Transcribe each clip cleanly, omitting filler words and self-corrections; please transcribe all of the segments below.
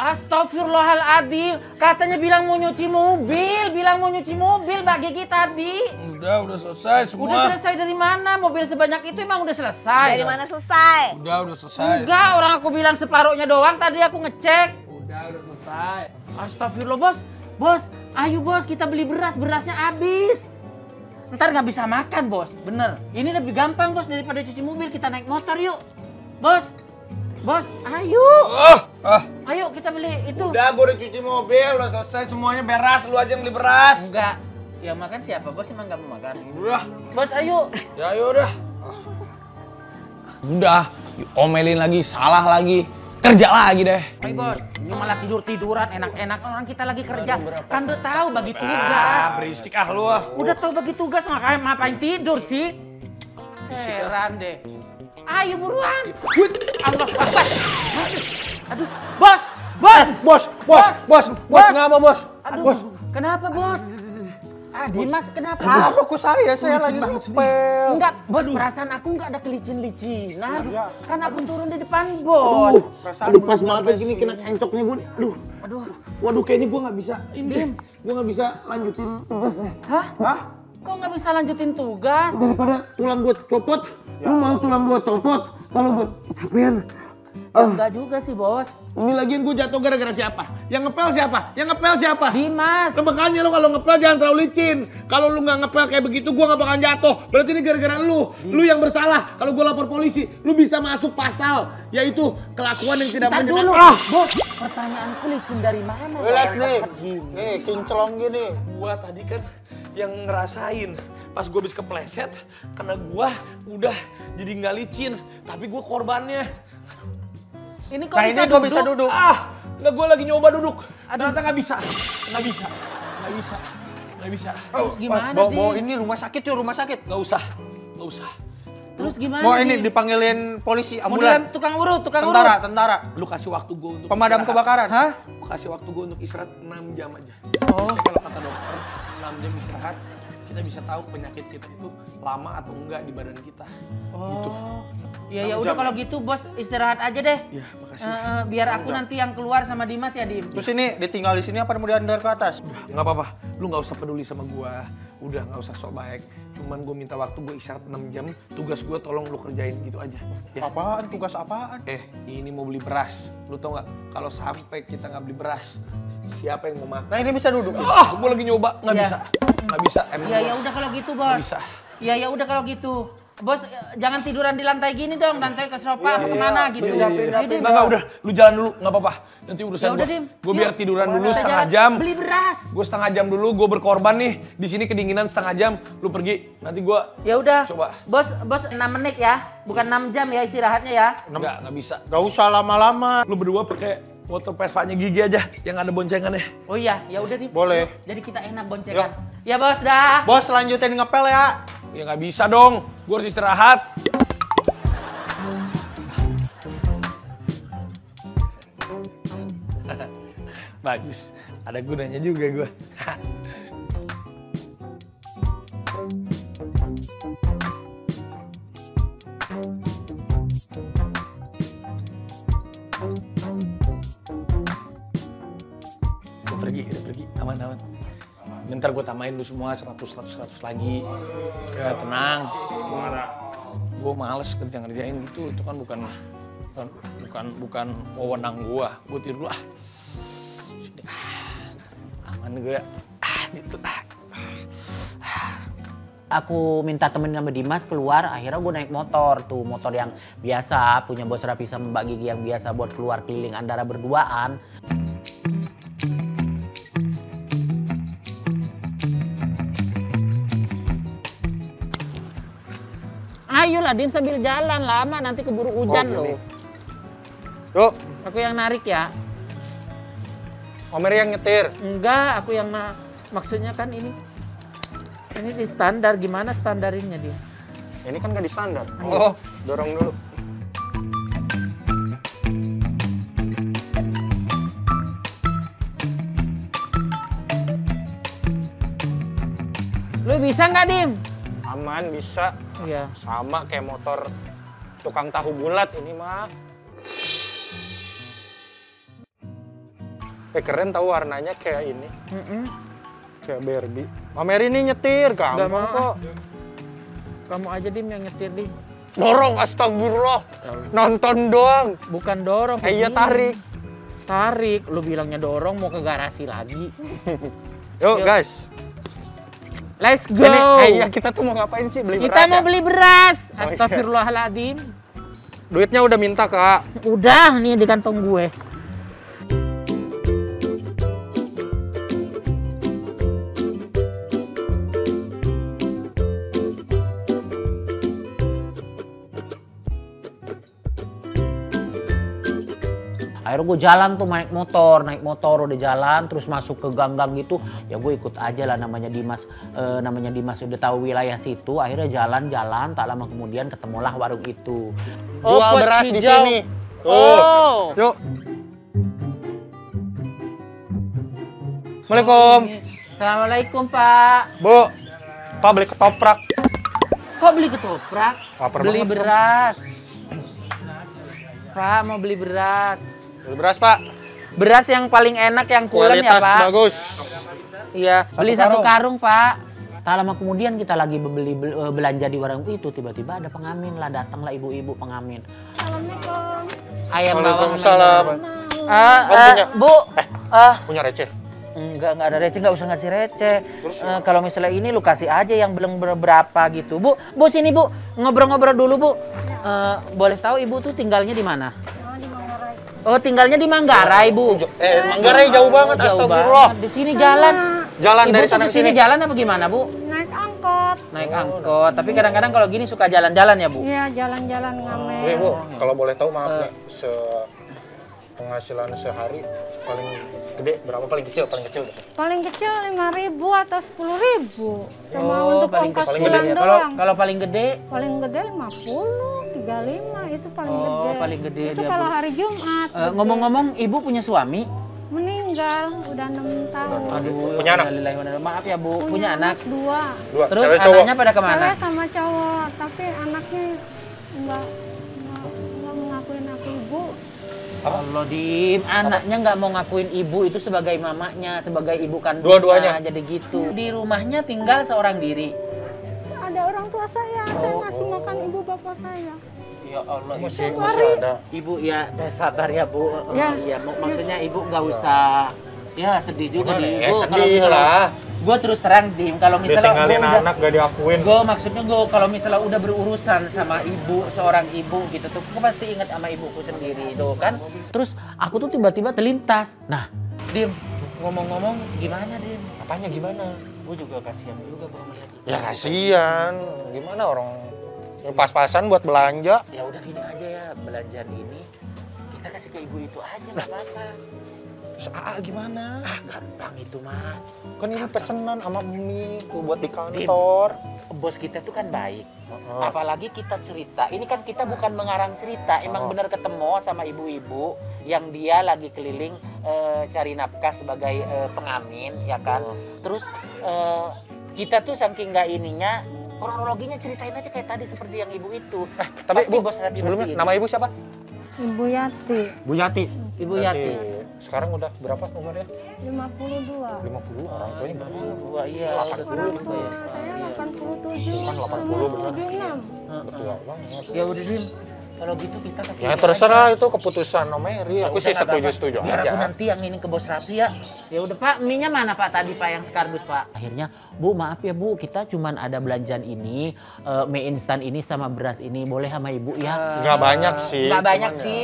Astagfirullahaladzim, katanya bilang mau nyuci mobil, Mbak Gigi tadi. Udah selesai semua. Udah selesai dari mana? Mobil sebanyak itu emang udah selesai? Dari mana selesai? Udah selesai. Enggak, orang aku bilang separuhnya doang, tadi aku ngecek. Udah selesai. Astagfirullah, bos, ayo bos, kita beli berasnya habis. Ntar nggak bisa makan, bos, bener. Ini lebih gampang, bos, daripada cuci mobil, kita naik motor yuk. Bos, ayo. Ayo kita beli itu. Udah, gue udah cuci mobil, udah selesai semuanya beres. Lu aja yang beli beras. Enggak. Yang makan siapa? Bos emang nggak mau makan. Udah. Bos, ayo. Ya udah. Udah, omelin lagi, salah lagi. Kerja lagi deh. Ayo bos, ini malah tiduran enak-enak. Orang kita lagi kerja. Kan udah tahu bagi tugas. Berisik lu. Udah tahu bagi tugas, ngapain tidur sih? Heran deh. Ayo buruan. Allah Akbar. Aduh, bos, Kenapa bos? Aduh, kenapa bos? Dimas kenapa? Apa kok saya lagi ngepel. Enggak, bos, perasaan aku enggak ada kelicin-licinan. Kan aku turun di depan bos. Aduh, pas banget gini kena encoknya gue. Aduh. Waduh, kayaknya gue nggak bisa ini. Gue nggak bisa lanjutin tugasnya. Hah? Kok nggak bisa lanjutin tugas? Daripada tulang gue copot, lu mau tulang gue copot. Kalau gue capean. Enggak juga sih bos. Ini lagian gue jatuh gara-gara siapa? Yang ngepel siapa? Dimas. Makanya lo kalau ngepel jangan terlalu licin. Kalau lu nggak ngepel kayak begitu, gue nggak bakalan jatuh. Berarti ini gara-gara lu. Lu yang bersalah. Kalau gue lapor polisi, lu bisa masuk pasal, yaitu kelakuan yang tidak dulu. menyenangkan. Bos, pertanyaanku licin dari mana? Lihat nih, kinclong gini. Gua tadi kan yang ngerasain pas gue habis kepleset karena gua udah jadi nggak licin, tapi gua korbannya. Ini kok Nah ini kok bisa duduk? Nggak, gue lagi nyoba duduk. Ternyata nggak bisa. Gimana Bawa ini rumah sakit yuk, rumah sakit. Nggak usah. Terus gimana? Mau ini dipanggilin polisi, ambulan. Tukang urut. Tentara. Lu kasih waktu gue untuk Pemadam istirahat. kebakaran. Hah? Lu kasih waktu gue untuk istirahat 6 jam aja. Oh. Biasanya kalau kata dokter 6 jam istirahat, kita bisa tahu penyakit kita itu lama atau enggak di badan kita. Gitu. Ya udah kalau gitu bos istirahat aja deh. Ya, makasih. Biar aku nanti yang keluar sama Dimas ya, Dim. Terus ini ditinggal di sini apa mau diantar ke atas? Nggak apa-apa, lu nggak usah peduli sama gua. Udah nggak usah sok baik. Cuman gue minta waktu gue istirahat 6 jam. Tugas gue tolong lu kerjain gitu aja. Ya. Apaan? Tugas apaan? Ini mau beli beras. Lu tau nggak? Kalau sampai kita nggak beli beras, siapa yang mau makan? Nah ini bisa duduk. Gue lagi nyoba, nggak Ya. bisa. Nggak bisa. Emang Ya udah kalau gitu bos. Nggak bisa. Ya udah kalau gitu. Bos jangan tiduran di lantai gini dong, lantai ke sofa apa kemana gitu. Enggak, udah. Lu jalan dulu, nggak apa-apa. Nanti urusan Ya udah, gue. Dim. Gue biar Yuk. tiduran dulu Kita setengah jalan jam. Beli beras. Gue setengah jam dulu, gue berkorban nih. Di sini kedinginan setengah jam. Lu pergi, nanti gue Ya udah. coba. Bos 6 menit ya, bukan 6 jam ya istirahatnya ya. Nggak bisa. Gak usah lama-lama. Lu berdua pakai foto Vespa-nya Gigi aja, yang ada boncengannya. Oh iya, ya udah Dim. Boleh. Jadi kita enak boncengan. Ya bos dah. Bos lanjutin ngepel ya. Ya nggak bisa dong, gue harus istirahat. Bagus, ada gunanya juga gue. Udah pergi, aman. Bentar gue tambahin lu semua 100 lagi. Ya tenang. Gue males ngerjain gitu. Itu kan bukan wewenang gue. Gue tidur dulu Sini. Aman gue. Gitu. Aku minta temenin sama Dimas keluar, akhirnya gue naik motor tuh, motor yang biasa punya bos Rapi sama Mbak Gigi yang biasa buat keluar keliling Andara berduaan. Ayolah Dim sambil jalan, lama nanti keburu hujan loh. Yuk, Aku yang narik ya. Omer yang nyetir. Enggak, aku yang maksudnya kan ini di standar, gimana standarinnya dia? Ini kan gak di standar. Oh, dorong dulu. Lu bisa nggak Dim? Aman, bisa. Iya. Sama kayak motor tukang tahu bulat ini mah. Keren tahu warnanya kayak ini. Kayak Barbie. Mary ini nyetir, gampang mau. kok. Kamu aja Dim yang nyetir Dim. Dorong, astagfirullah. Nonton doang. Bukan dorong. Iya begini. tarik. Tarik, lu bilangnya dorong mau ke garasi lagi. Yuk guys. Let's go. Ini, iya kita tuh mau ngapain sih? Beli Kita beras mau ya? beli beras. Oh, iya. Astagfirullahaladzim. Duitnya udah minta, Kak. Udah nih di kantong gue. Akhirnya gue jalan tuh naik motor udah jalan terus masuk ke gang-gang gitu ya gue ikut aja lah namanya Dimas udah tahu wilayah situ akhirnya jalan-jalan tak lama kemudian ketemulah warung itu. Jual beras di hijau. sini. Tuh. Oh. Yuk. Assalamualaikum. Assalamualaikum Pak. Bu, Pak beli ketoprak. Kok beli ketoprak? Lapar Beli banget, beras. Pak mau beli beras. Beli beras, Pak. Beras yang paling enak yang kulen ya Kualitas Pak. bagus. Iya, beli Satu satu karung Pak. Tak lama kemudian kita lagi belanja di warung itu tiba-tiba ada pengamen lah datanglah ibu-ibu pengamen. Assalamualaikum. Ayam bawang. Waalaikumsalam. punya? Bu, Punya receh. enggak ada receh, enggak usah ngasih receh. Kalau misalnya ini lu kasih aja yang belum berapa gitu. Bu, sini Bu, ngobrol-ngobrol dulu Bu. Boleh tahu Ibu tuh tinggalnya di mana? Di Manggarai. Oh, tinggalnya di Manggarai, Bu. Manggarai jauh banget, Jauh astagfirullah. banget. Di sini jalan. Jalan Ibu dari tuh sana ke ke sini sini. jalan apa gimana, Bu? Naik angkot. Naik angkot. Tapi kadang-kadang kalau gini suka jalan-jalan ya, Bu? Iya, jalan-jalan ngamen. Bu, kalau boleh tahu maaf nih, penghasilan sehari paling gede berapa? Paling kecil deh. Paling kecil 5.000 atau 10.000. Cuma untuk paling ongkos kecil pulang ya. doang. Kalau paling gede Paling gede 50, 35 itu paling Oh, gede. paling gede Itu dia, kalau Bu. hari Jumat. gede. ngomong-ngomong, Ibu punya suami? Meninggal udah 6 tahun. Aduh, Punya anak? innalillahi wa inna ilaihi. Maaf ya, Bu. Punya anak. 2. Dua, Terus cewek cowok. anaknya pada kemana? Cewek sama cowok, tapi anaknya enggak mengakuin aku ibu. Allah, Dim, anaknya nggak mau ngakuin ibu itu sebagai mamanya, sebagai ibu kandungnya. Dua-duanya? Jadi gitu. Di rumahnya tinggal seorang diri. Ada orang tua saya ngasih makan ibu bapak saya. Ya Allah, Masih ada. Ibu ya sabar ya Bu. Ya. Iya, maksudnya ibu nggak usah. Ya sedih juga Gimana nih ya? Ibu. Sedih lah. Gue terus terang Dim, kalau misalnya Ditinggalin anak gak diakuin. gue kalau misalnya udah berurusan sama ibu, seorang ibu gitu tuh, gue pasti ingat sama ibuku sendiri itu kan. Terus aku tuh tiba-tiba terlintas. Nah, Dim, ngomong-ngomong gimana Dim? Apanya gimana? Gue juga kasihan juga gue melihat itu. Ya kasihan. Gimana orang pas-pasan buat belanja? Ya udah gini aja ya, belanjaan ini kita kasih ke ibu itu aja nggak apa-apa. Terus AA gimana? Gampang itu mah. Kan ini pesenan sama Mimi tuh buat di kantor. Bos kita tuh kan baik. Apalagi kita cerita. Ini kan kita bukan mengarang cerita. Emang benar ketemu sama ibu-ibu yang dia lagi keliling cari nafkah sebagai pengamen, ya kan. Terus kita tuh saking nggak ininya, kronologinya ceritain aja kayak tadi seperti yang ibu itu. Tapi Pasti Bu, bos Rapi sebelumnya pasti nama ibu siapa? Ibu Yati, Bu Yati. Ibu Yati. Sekarang udah berapa umurnya? 52. 50. Orang tuanya berapa? Wah, iya, udah tua Orang juga tua ya. saya 87. Kan 80 bener. 76. Tua banget. Ya udah Dim, kalau gitu kita kasih. Ya terserah itu keputusan Om Mary. Aku sih Udah, nggak apa-apa. setuju Biar aja. aku nanti yang ini ke bos Rapi ya. Ya udah Pak, mie-nya mana Pak tadi Pak yang sekardus Pak? Akhirnya, Bu maaf ya Bu, kita cuman ada belanjaan ini, mie instan ini sama beras ini, boleh sama Ibu ya? Nggak banyak sih. Nggak banyak cuman sih.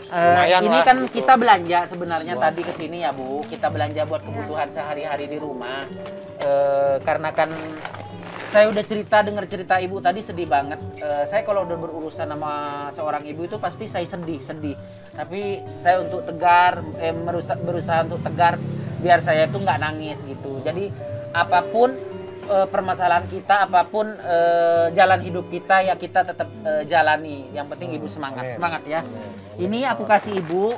lumayan Ini lah, kan gitu. kita belanja sebenarnya tadi ke sini ya Bu. Kita belanja buat kebutuhan sehari-hari di rumah. Karena kan saya udah dengar cerita ibu tadi sedih banget. Saya kalau udah berurusan sama seorang ibu itu pasti saya sedih. Tapi saya untuk tegar, berusaha untuk tegar biar saya tuh nggak nangis gitu. Jadi apapun permasalahan kita, apapun jalan hidup kita ya kita tetap jalani. Yang penting ibu semangat ya. Ini aku kasih ibu.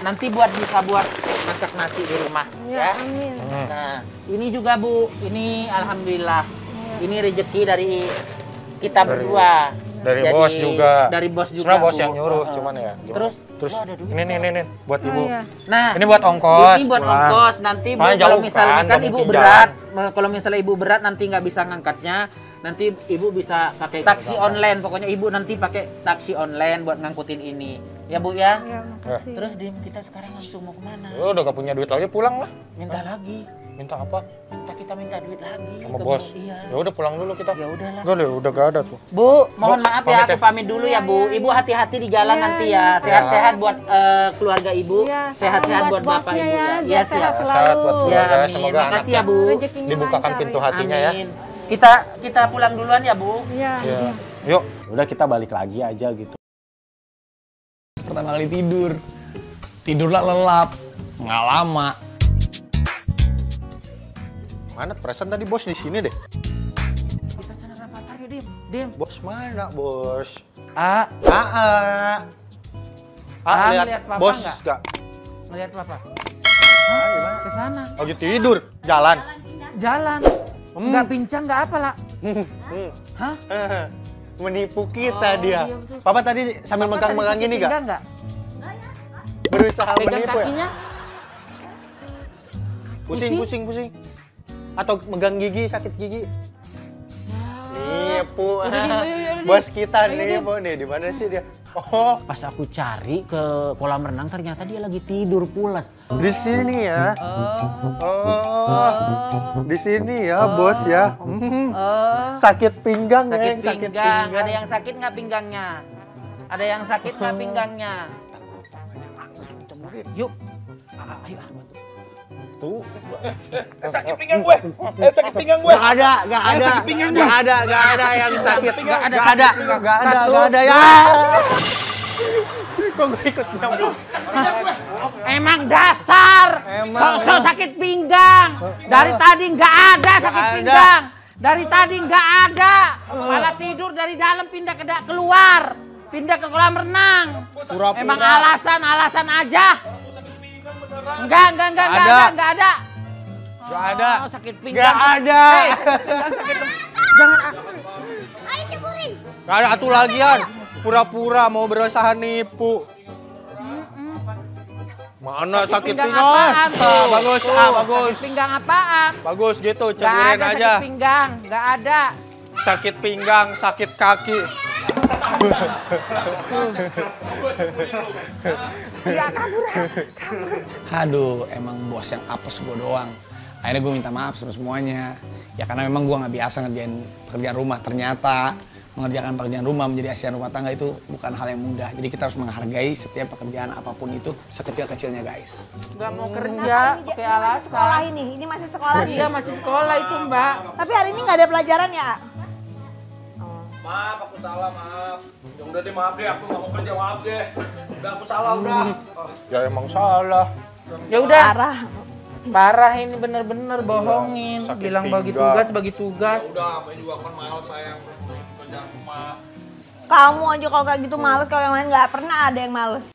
Nanti bisa buat masak nasi di rumah ya. Amin. Nah, ini juga Bu, ini alhamdulillah. Ini rezeki dari kita berdua. Dari Jadi, bos juga. Dari bos juga. Sebenarnya bos Bu. yang nyuruh, Heeh. cuman ya. gimana? Terus, lo ada duit ini buat ibu. iya. Nah, Ini buat ongkos. Ini buat pulang. ongkos. Nanti Bu, Soalnya kalau jauh misalnya kan, kan nggak ibu mungkin berat, kalau misalnya ibu berat nanti nggak bisa ngangkatnya, nanti ibu bisa pakai taksi online. Pokoknya ibu nanti pakai taksi online buat ngangkutin ini. Ya Bu ya. Iya, makasih. Terus Dim, kita sekarang langsung mau kemana? Lu udah gak punya duit lagi, pulang lah. Minta lagi. Minta apa? Kita minta duit lagi. Sama ke bos. Bu. Iya. Ya udah pulang dulu kita. Ya udahlah. Enggak deh, udah gak ada tuh. Bu, mohon maaf ya, pamit aku ya. pamit dulu ya Bu. Ibu hati-hati di jalan nanti ya. Sehat-sehat buat keluarga Ibu. Iya, Sehat-sehat salam buat Bapak bosnya Ibu ya, ya. biar Siap. sehat Sehat selalu. buat Ya, keluarga, amin. semoga Makasih ya anaknya Bu. Rezekinya dibukakan lancar, pintu ya. hatinya ya. Amin. Kita pulang duluan ya Bu. Iya. Ya. Yuk. Udah kita balik lagi aja gitu. Pertama kali tidurlah lelap, nggak lama. Mana perasaan tadi bos di sini deh. Kita cari Rafathar yuk, Dim. Bos mana, bos? Ah, Lihat ngeliat papa bos nggak? nggak? ngelihat Papa. Ah, gimana? Ke sana. Lagi tidur, jalan. Jalan. Nggak pincang, nggak apa lah. Hah? Menipu kita Oh, dia. iya, betul. Papa tadi sambil Papa megang-megang tadi gini sakit gak? pinggang nggak? Berusaha Pegang menipu ya? kakinya. Pusing. Atau megang gigi, sakit gigi. Nipu. Udah, Dim, ayo, Dim. Bos kita Ayo, Dim. nipu nih. Di mana sih dia? Oh, Pas aku cari ke kolam renang ternyata dia lagi tidur pulas. di sini ya. Oh, di sini ya, bos ya. Sakit pinggang, Sakit Neng, pinggang. Ada yang sakit nggak pinggangnya? Ada yang sakit nggak pinggangnya? Yuk. Ayo. Tuh. Sakit pinggang gue. Sakit pinggang gue. Gak ada yang sakit. Gak ada ya. Kok gue ikut nyambung? Emang dasar. Sok-sok sakit pinggang. Dari tadi nggak ada sakit pinggang. Dari tadi nggak ada. Malah tidur dari dalam pindah ke keluar. Pindah ke kolam renang. Pura-pura. Emang alasan aja. Enggak ada. Gak ada. Oh, sakit pinggang. Gak ada. Hei, sakit pinggang, sakit pinggang. Jangan. Gak ada atuh lagian. Pura-pura mau berusaha nipu. Mana sakit Pinggang pinggang? apaan tuh? Bagus, Tuh, bagus. Sakit pinggang apaan? Bagus gitu, Gak ceburin ada aja. sakit pinggang, gak ada. Sakit pinggang, sakit kaki. Aduh, emang bos yang apes gue doang. Akhirnya gue minta maaf sama semuanya. Ya karena memang gue nggak biasa ngerjain pekerjaan rumah. Ternyata mengerjakan pekerjaan rumah menjadi asisten rumah tangga itu bukan hal yang mudah. Jadi kita harus menghargai setiap pekerjaan apapun itu sekecil-kecilnya guys. Gak mau kerja, pakai alasan. Sekolah ini masih sekolah nih. Iya masih sekolah itu Mbak. Tapi hari ini nggak ada pelajaran ya? Maaf, aku salah, maaf. Ya udah deh, maaf deh, aku nggak mau kerja, maaf deh. Udah, aku salah, udah. Ya emang salah. Ya udah. Parah. Parah ini bener-bener bohongin. sakit Bilang bagi pinggang. tugas. Udah, apa juga kan males sayang, ngurusin pekerjaan rumah. Kamu aja kalau kayak gitu males, kalau yang lain nggak pernah ada yang males.